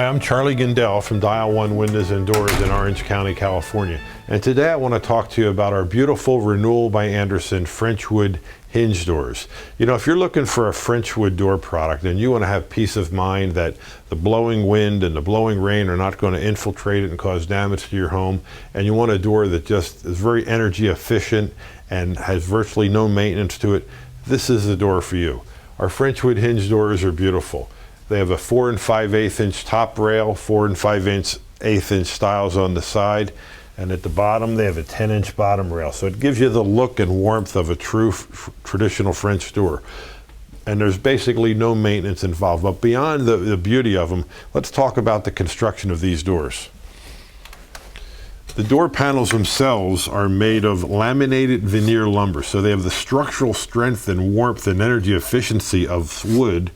Hi, I'm Charlie Gindell from Dial One Windows and Doors in Orange County, California. And today I want to talk to you about our beautiful Renewal by Andersen Frenchwood hinge doors. You know, if you're looking for a Frenchwood door product and you want to have peace of mind that the blowing wind and the blowing rain are not going to infiltrate it and cause damage to your home, and you want a door that just is very energy efficient and has virtually no maintenance to it, this is the door for you. Our Frenchwood hinge doors are beautiful. They have a 4 5/8 inch top rail, 4 5/8 inch stiles on the side, and at the bottom they have a 10-inch bottom rail. So it gives you the look and warmth of a true traditional French door. And there's basically no maintenance involved. But beyond the beauty of them, let's talk about the construction of these doors. The door panels themselves are made of laminated veneer lumber. So they have the structural strength and warmth and energy efficiency of wood.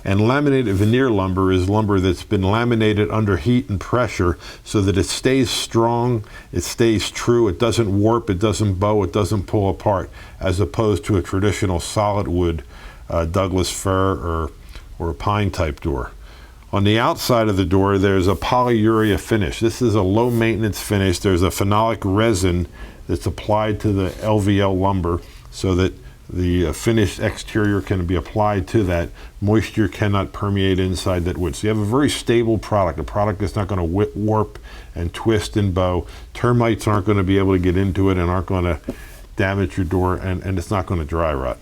And laminated veneer lumber is lumber that's been laminated under heat and pressure so that it stays strong, it stays true, it doesn't warp, it doesn't bow, it doesn't pull apart, as opposed to a traditional solid wood Douglas fir or pine type door. On the outside of the door, there's a polyurea finish. This is a low maintenance finish. There's a phenolic resin that's applied to the LVL lumber so that the finished exterior can be applied to that. Moisture cannot permeate inside that wood. So you have a very stable product, a product that's not going to warp and twist and bow. Termites aren't going to be able to get into it and aren't going to damage your door, and it's not going to dry rot.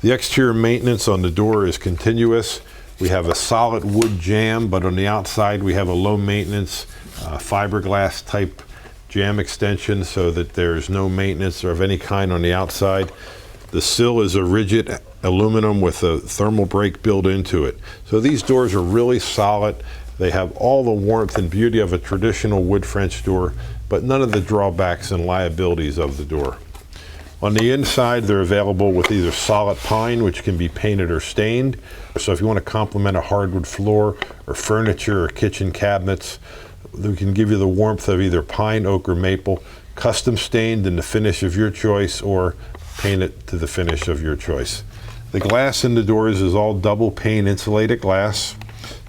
The exterior maintenance on the door is continuous. We have a solid wood jamb, but on the outside we have a low maintenance fiberglass type jam extension so that there's no maintenance of any kind on the outside. The sill is a rigid aluminum with a thermal break built into it. So these doors are really solid. They have all the warmth and beauty of a traditional wood French door, but none of the drawbacks and liabilities of the door. On the inside, they're available with either solid pine, which can be painted or stained. So if you want to complement a hardwood floor or furniture or kitchen cabinets, we can give you the warmth of either pine, oak, or maple, custom stained in the finish of your choice, or paint it to the finish of your choice. The glass in the doors is all double pane insulated glass,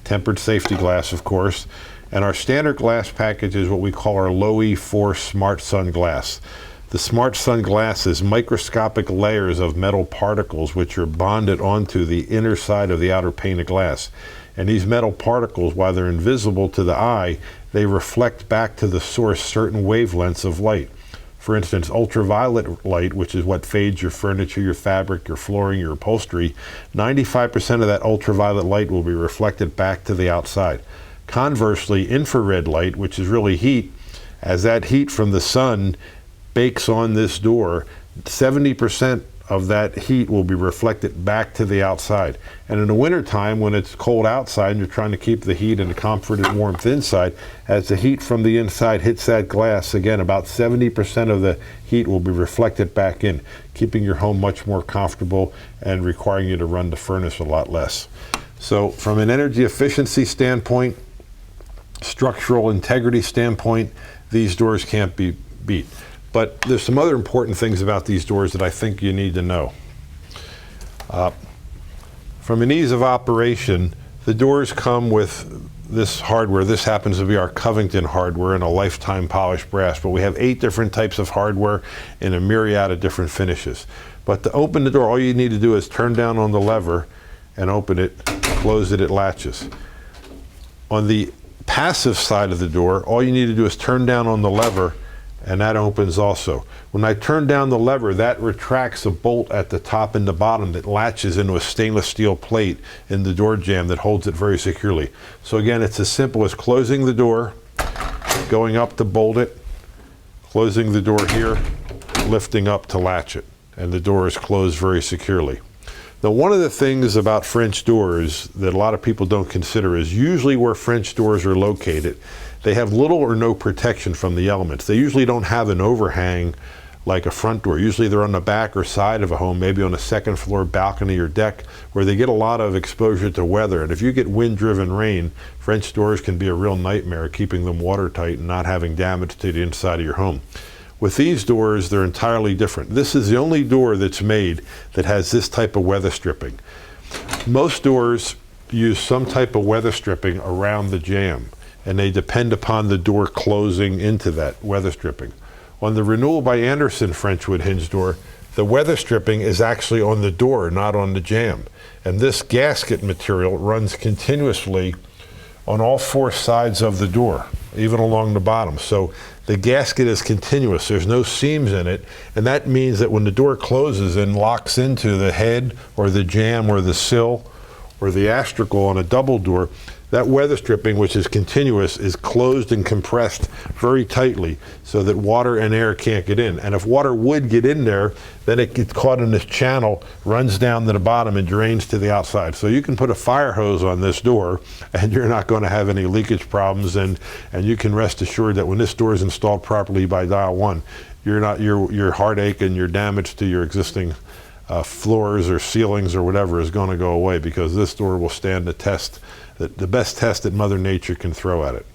tempered safety glass, of course, and our standard glass package is what we call our LowE4 SmartSun glass. The SmartSun glass is microscopic layers of metal particles which are bonded onto the inner side of the outer pane of glass. And these metal particles, while they're invisible to the eye, they reflect back to the source certain wavelengths of light. For instance, ultraviolet light, which is what fades your furniture, your fabric, your flooring, your upholstery, 95% of that ultraviolet light will be reflected back to the outside. Conversely, infrared light, which is really heat, as that heat from the sun bakes on this door, 70% of that heat will be reflected back to the outside. And in the wintertime, when it's cold outside and you're trying to keep the heat and the comfort and warmth inside, as the heat from the inside hits that glass, again, about 70% of the heat will be reflected back in, keeping your home much more comfortable and requiring you to run the furnace a lot less. So from an energy efficiency standpoint, structural integrity standpoint, these doors can't be beat. But there's some other important things about these doors that I think you need to know. From an ease of operation, the doors come with this hardware. This happens to be our Covington hardware in a lifetime polished brass, but we have 8 different types of hardware in a myriad of different finishes. But to open the door, all you need to do is turn down on the lever and open it, close it, it latches. On the passive side of the door, all you need to do is turn down on the lever and that opens also. When I turn down the lever, that retracts a bolt at the top and the bottom that latches into a stainless steel plate in the door jamb that holds it very securely. So again, it's as simple as closing the door, going up to bolt it, closing the door here, lifting up to latch it, and the door is closed very securely. Now, one of the things about French doors that a lot of people don't consider is usually where French doors are located, they have little or no protection from the elements. They usually don't have an overhang like a front door. Usually they're on the back or side of a home, maybe on a second floor balcony or deck, where they get a lot of exposure to weather. And if you get wind-driven rain, French doors can be a real nightmare, keeping them watertight and not having damage to the inside of your home. With these doors, they're entirely different. This is the only door that's made that has this type of weather stripping. Most doors use some type of weather stripping around the jamb, and they depend upon the door closing into that weather stripping. On the Renewal by Andersen Frenchwood hinge door, the weather stripping is actually on the door, not on the jamb. And this gasket material runs continuously on all four sides of the door, even along the bottom. So the gasket is continuous. There's no seams in it. And that means that when the door closes and locks into the head or the jamb or the sill or the astragal on a double door, that weather stripping, which is continuous, is closed and compressed very tightly so that water and air can't get in. And if water would get in there, then it gets caught in this channel, runs down to the bottom and drains to the outside. So you can put a fire hose on this door and you're not going to have any leakage problems. And you can rest assured that when this door is installed properly by Dial 1, your heartache and your damage to your existing floors or ceilings or whatever is going to go away, because this door will stand the test, the best test that Mother Nature can throw at it.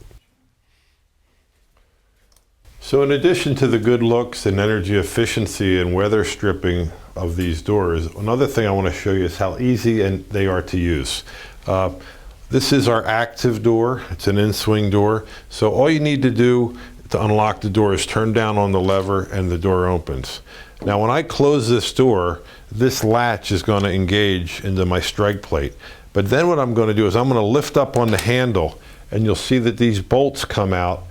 So in addition to the good looks and energy efficiency and weather stripping of these doors, another thing I want to show you is how easy they are to use. This is our active door. It's an in-swing door. So all you need to do to unlock the door is turn down on the lever and the door opens. Now when I close this door, this latch is going to engage into my strike plate. But then what I'm going to do is I'm going to lift up on the handle, and you'll see that these bolts come out.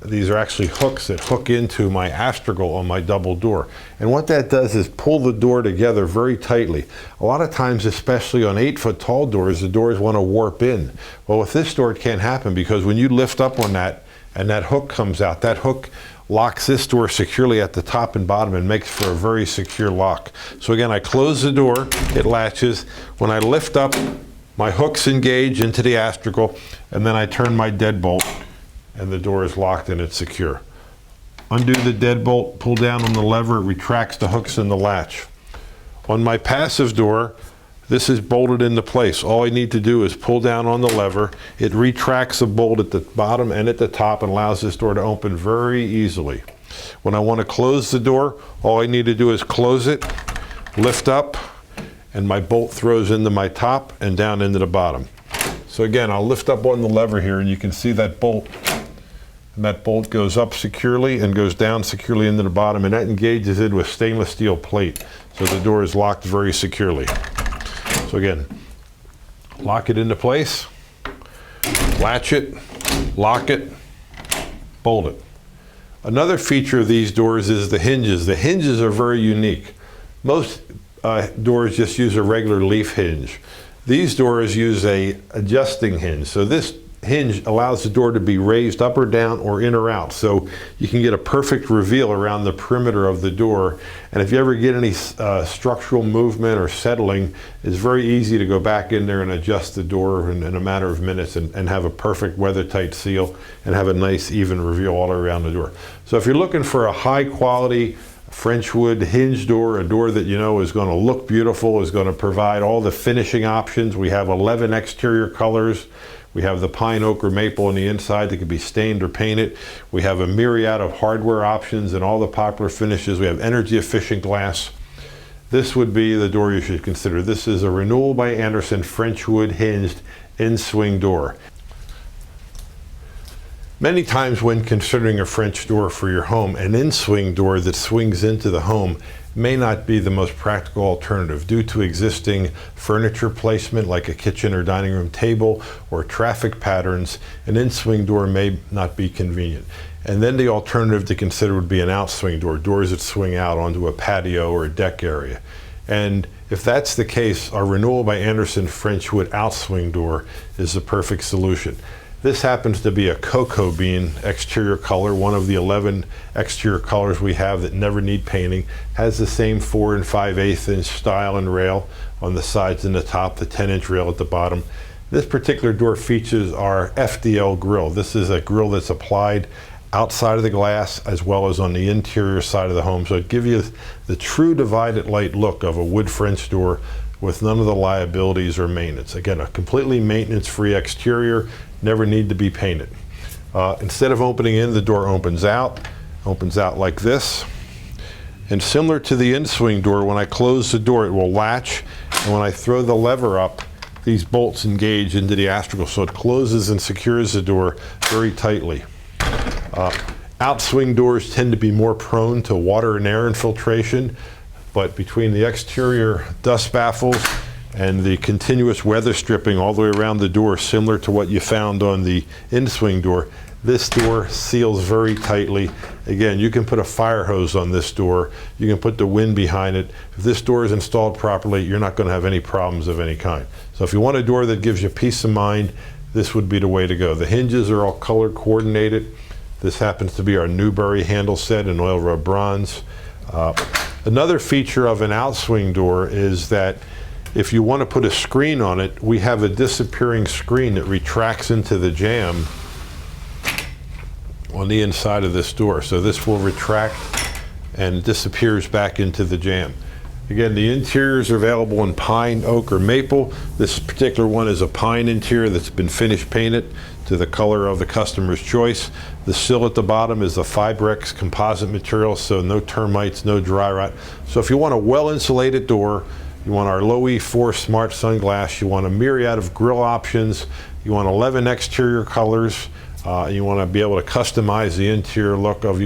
These are actually hooks that hook into my astragal on my double door. And what that does is pull the door together very tightly. A lot of times, especially on 8-foot tall doors, the doors want to warp in. Well, with this door, it can't happen, because when you lift up on that and that hook comes out, that hook locks this door securely at the top and bottom and makes for a very secure lock. So again, I close the door, it latches. When I lift up, my hooks engage into the astragal, and then I turn my deadbolt, and the door is locked and it's secure. Undo the deadbolt, pull down on the lever, it retracts the hooks in the latch. On my passive door, this is bolted into place. All I need to do is pull down on the lever. It retracts the bolt at the bottom and at the top and allows this door to open very easily. When I want to close the door, all I need to do is close it, lift up, and my bolt throws into my top and down into the bottom. So again, I'll lift up on the lever here, and you can see that bolt. And that bolt goes up securely and goes down securely into the bottom, and that engages into a stainless steel plate. So the door is locked very securely. So again, lock it into place, latch it, lock it, bolt it. Another feature of these doors is the hinges. The hinges are very unique. Most doors just use a regular leaf hinge. These doors use a adjusting hinge. So this hinge allows the door to be raised up or down or in or out. So you can get a perfect reveal around the perimeter of the door. And if you ever get any structural movement or settling, it's very easy to go back in there and adjust the door in a matter of minutes and have a perfect weather-tight seal and have a nice even reveal all around the door. So if you're looking for a high quality Frenchwood hinge door, a door that you know is going to look beautiful, is going to provide all the finishing options. We have 11 exterior colors. We have the pine, oak, or maple on the inside that can be stained or painted. We have a myriad of hardware options and all the popular finishes. We have energy efficient glass. This would be the door you should consider. This is a Renewal by Andersen Frenchwood hinged in-swing door. Many times when considering a French door for your home, an in-swing door that swings into the home may not be the most practical alternative due to existing furniture placement like a kitchen or dining room table or traffic patterns. An in-swing door may not be convenient. And then the alternative to consider would be an outswing door, doors that swing out onto a patio or a deck area. And if that's the case, our Renewal by Andersen Frenchwood outswing door is the perfect solution. This happens to be a cocoa bean exterior color, one of the 11 exterior colors we have that never need painting. Has the same 4 5/8 inch style and rail on the sides and the top, the 10-inch rail at the bottom. This particular door features our FDL grille. This is a grille that's applied outside of the glass as well as on the interior side of the home. So it gives you the true divided light look of a wood French door with none of the liabilities or maintenance. Again, a completely maintenance-free exterior, never need to be painted. Instead of opening in, the door opens out like this. And similar to the in-swing door, when I close the door, it will latch, and when I throw the lever up, these bolts engage into the astragal, so it closes and secures the door very tightly. Outswing doors tend to be more prone to water and air infiltration, but between the exterior dust baffles and the continuous weather stripping all the way around the door, similar to what you found on the inswing door, this door seals very tightly. Again, you can put a fire hose on this door. You can put the wind behind it. If this door is installed properly, you're not going to have any problems of any kind. So if you want a door that gives you peace of mind, this would be the way to go. The hinges are all color coordinated. This happens to be our Newbury handle set in oil rub bronze. Another feature of an outswing door is that if you want to put a screen on it, we have a disappearing screen that retracts into the jamb on the inside of this door. So this will retract and disappears back into the jamb. Again, the interiors are available in pine, oak, or maple. This particular one is a pine interior that's been finish painted to the color of the customer's choice. The sill at the bottom is a Fibrex composite material, so no termites, no dry rot. So if you want a well-insulated door, you want our LowE4 SmartSun glass, you want a myriad of grille options, you want 11 exterior colors, you want to be able to customize the interior look of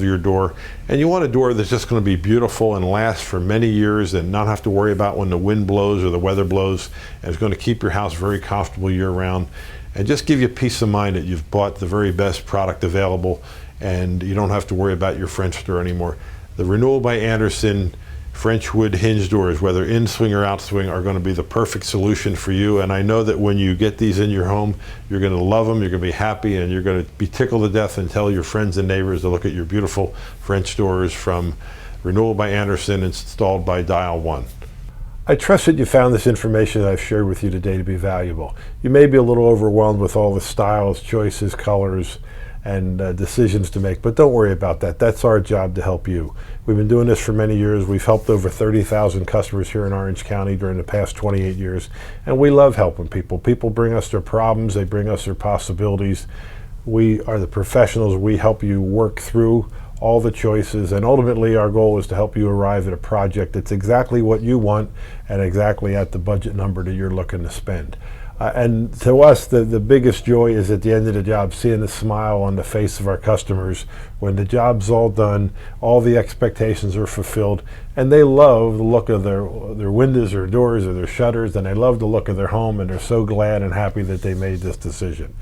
your door, and you want a door that's just going to be beautiful and last for many years and not have to worry about when the wind blows or the weather blows, and it's going to keep your house very comfortable year-round and just give you peace of mind that you've bought the very best product available and you don't have to worry about your French door anymore. The Renewal by Andersen Frenchwood hinge doors, whether inswing or outswing, are going to be the perfect solution for you. And I know that when you get these in your home, you're going to love them, you're going to be happy, and you're going to be tickled to death and tell your friends and neighbors to look at your beautiful French doors from Renewal by Andersen, installed by Dial 1. I trust that you found this information that I've shared with you today to be valuable. You may be a little overwhelmed with all the styles, choices, colors, and decisions to make, but don't worry about that. That's our job, to help you. We've been doing this for many years. We've helped over 30,000 customers here in Orange County during the past 28 years, and we love helping people. People bring us their problems, they bring us their possibilities. We are the professionals. We help you work through all the choices, and ultimately our goal is to help you arrive at a project that's exactly what you want and exactly at the budget number that you're looking to spend. And to us, the biggest joy is at the end of the job, seeing the smile on the face of our customers when the job's all done, all the expectations are fulfilled, and they love the look of their windows or doors or their shutters, and they love the look of their home, and they're so glad and happy that they made this decision.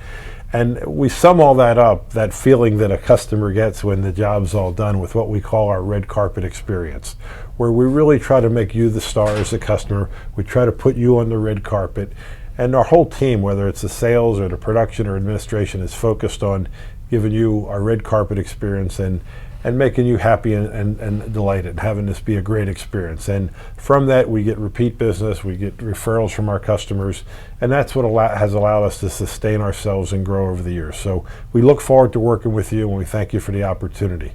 And we sum all that up, that feeling that a customer gets when the job's all done, with what we call our red carpet experience, where we really try to make you the star as a customer. We try to put you on the red carpet. And our whole team, whether it's the sales or the production or administration, is focused on giving you our red carpet experience and making you happy and delighted, and having this be a great experience. And from that, we get repeat business, we get referrals from our customers, and that's what has allowed us to sustain ourselves and grow over the years. So we look forward to working with you, and we thank you for the opportunity.